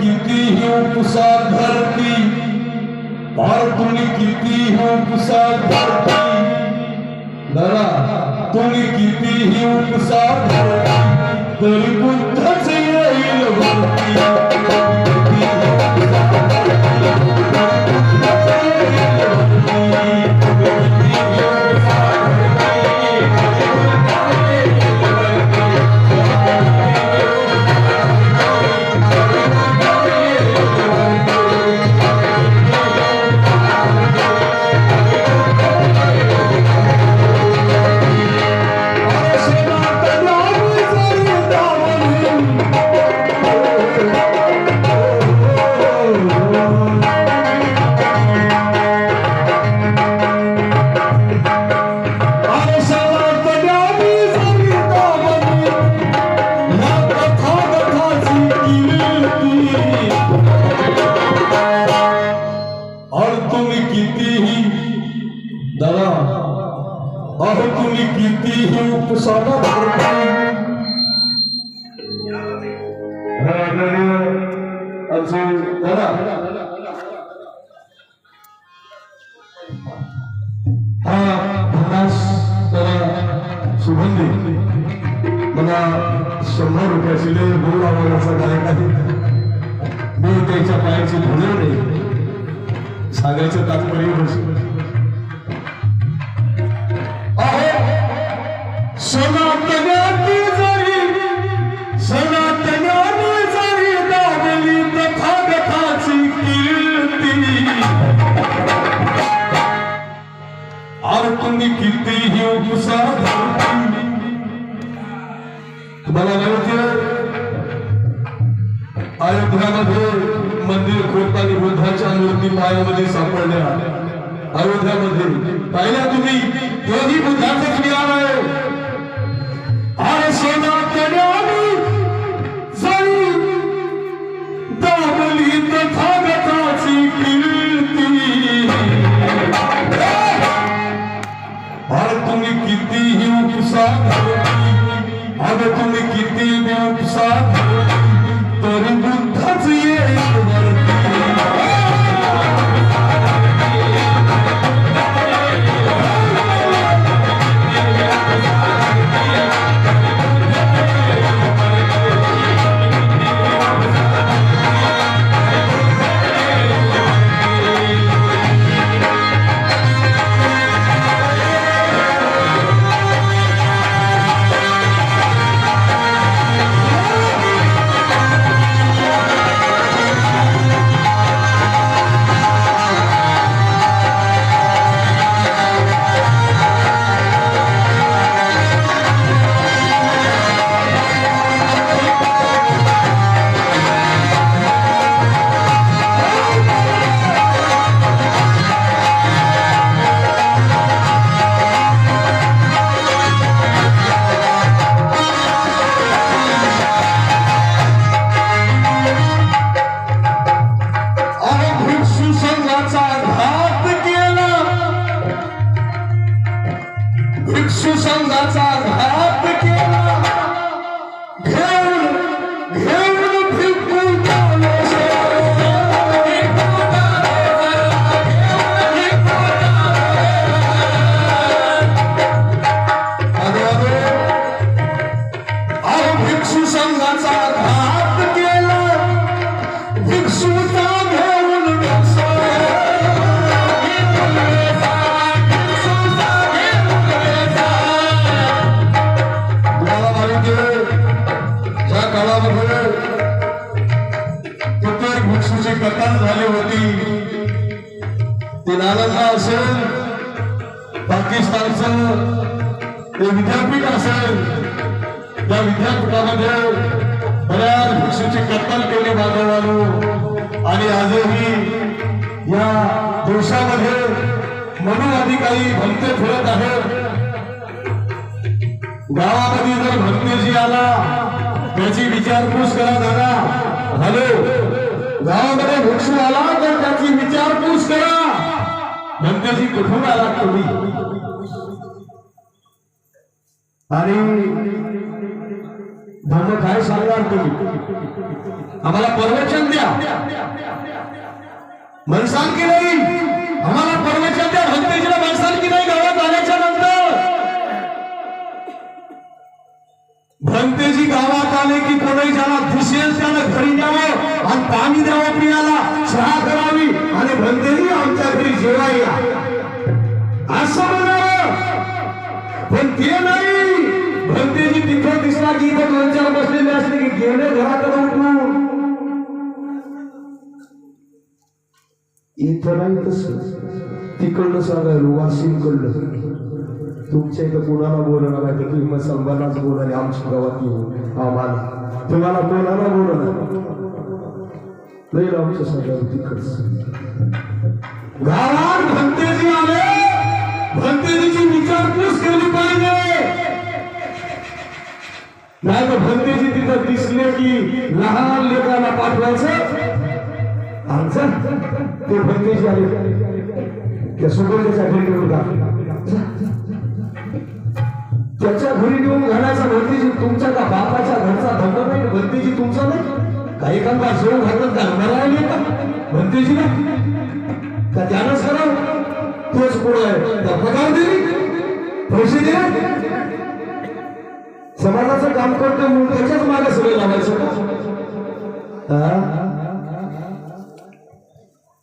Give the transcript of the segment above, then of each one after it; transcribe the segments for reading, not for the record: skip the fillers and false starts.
किती ही उपसा धरती, और तुम्ही किती ही उपसा धरती, दादा तुम्ही किती ही उपसा धरती, तरी बुद्धच येईल वरती। दादा अहो तुम्ही कितीही उपसाला दादा हा पन्नास सुगंधी मला 100 रुपयाची बोल आवाजाचा गायक आहे। मी त्याच्या पायाची धुळेव नाही सांगायचं तात्पर्य सनातनाची जरी दाबली तथागताची कीर्ती, और तुम्ही कितीही उपसा धरती। तुम्हाला माहिती आहे अयोध्यामध्ये मंदिर खोदताना बुद्धाच्या मूर्ती पायामध्ये सापडल्या। अयोध्यामध्ये पाहिल्या तुम्ही तोही बुद्धाचाच विहार आहे। अरे सनातनाची जरी दाबली तथागताची कीर्ती, और तुम्ही कितीही उपसा धरती, अगं तुम्ही कितीही उपसा धरती, तरी बुद्धच येईल वरती। संघाचा घात केला, घेऊन भिक्खू भिक्षू संघाचा घात केला, भिक्षूचा घेऊन कत्तल झाली होती। ते नालंदा असेल, पाकिस्तानचं ते विद्यापीठ असेल, त्या विद्यापीठामध्ये बऱ्याच भिक्षूची कत्तल केली बांधवांनो। आणि आजही या देशामध्ये मनुवाधिकारी भंते फिरत आहेत। गावामध्ये जर भंतेजी आला त्याची विचारपूस करा दादा। हॅलो, गावामध्ये भिक्षू आला तर त्याची विचारपूस करा, भंतेजी कुठून आला तुम्ही। आणि धर्म काय सांगणार तुम्ही। आम्हाला प्रवचन द्या, मनसान की नाही आम्हाला प्रवचन द्या. भक्तीजीला मनसान की नाही गावात आल्याच्या नंतर भंतेजी गावात आले की कोणी ज्याला दिसेल त्याला घरी न्यावं आणि पाणी द्यावं पिण्याला, चहा करावी आणि भंतेजी आमच्या घरी जेवायला असं म्हणावं. पण ते नाही. भंतेजी तिथं दिसला की इथं 2-4 बसलेले असले की गेले घराकडे उठून. इथं नाही तसं, तिकडलं सांगायला वाशिम कडलं तुमच्या इथं कोणाला बोलणार आहे तर तुम्ही मुसलमानाच बोलाले आमच्या गावात येऊन आम्हाला, तुम्हाला कोणाला बोलणार नाही. आमच्या सांगायला तिकडच गावात भंतेजी आले, भंतेजीची विचारपूस केली पाहिजे. नाही तर भंतेजी तिथं दिसले की लहान लेकराला पाठवायचं. आमचं ते भंतेजी आले त्या सुगंधीच्या घरी घेऊन त्याच्या घरी नेऊन घालायचा. भंतेजी तुमच्या का बापाच्या घरचा धंदा नाही, भंतेजी तुमचा नाही. काही कांदा जेवण घालत घालणार राहिले का भंतेजीला का त्यानंच करावं. तोच पुढे त्या पगार दिली, पैसे दिले, समाजाचं काम करतो म्हणून त्याच्याच मागे सगळे लावायचं का.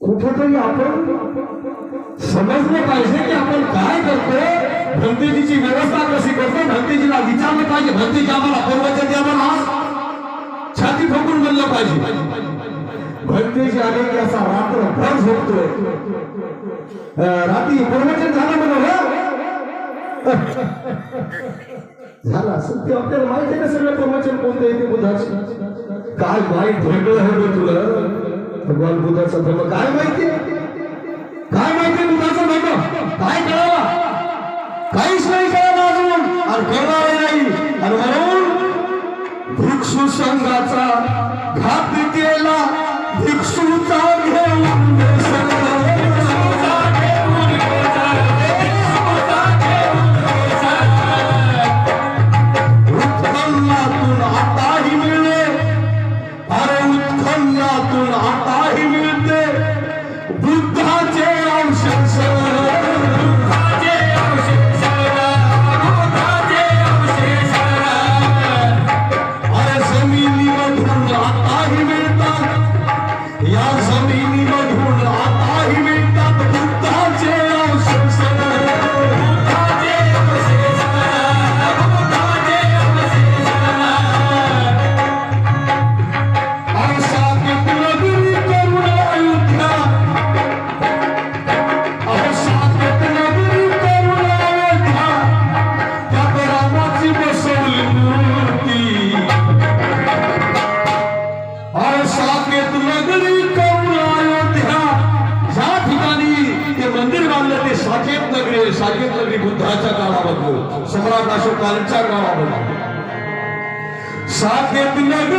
कुठेतरी आपण समजलं पाहिजे की आपण काय करतो, भंतेजीची व्यवस्था कशी करतो. भंतेजीला विचारलं पाहिजे. भंतेजी आम्हाला प्रवचन द्या म्हणून छाती ठोकून बोललं पाहिजे. भंतेजी आले की असा रात्रभर झोपतोय. रात्री प्रवचन झालं म्हणून झालं असं ते आपल्याला माहिती आहे का सगळं प्रवचन कोणतं येते बुधाचं. काय वाईट भेटलं आहे तुला भगवान बुद्धाचा धर्म काय माहिती, काय माहिती बुद्धाचा धर्म काय कळावा, काहीच नाही कळालं अजून आणि करणार नाही. आणि म्हणून भिक्षू संघाचा घात केला, भिक्षूचा घेऊन उत्खननातून आताही मिळले, अरे उत्खननातून आताही मिळते बुद्धाचे अवशेष. अरे जमिनीमधून आताही मिळतात, या जमिनीमधून आताही मिळतात बुद्धाचे अवशेष. साकेत नगरी बुद्धाच्या काळामध्ये, सम्राट अशोकांच्या काळामध्ये साकेत नगरी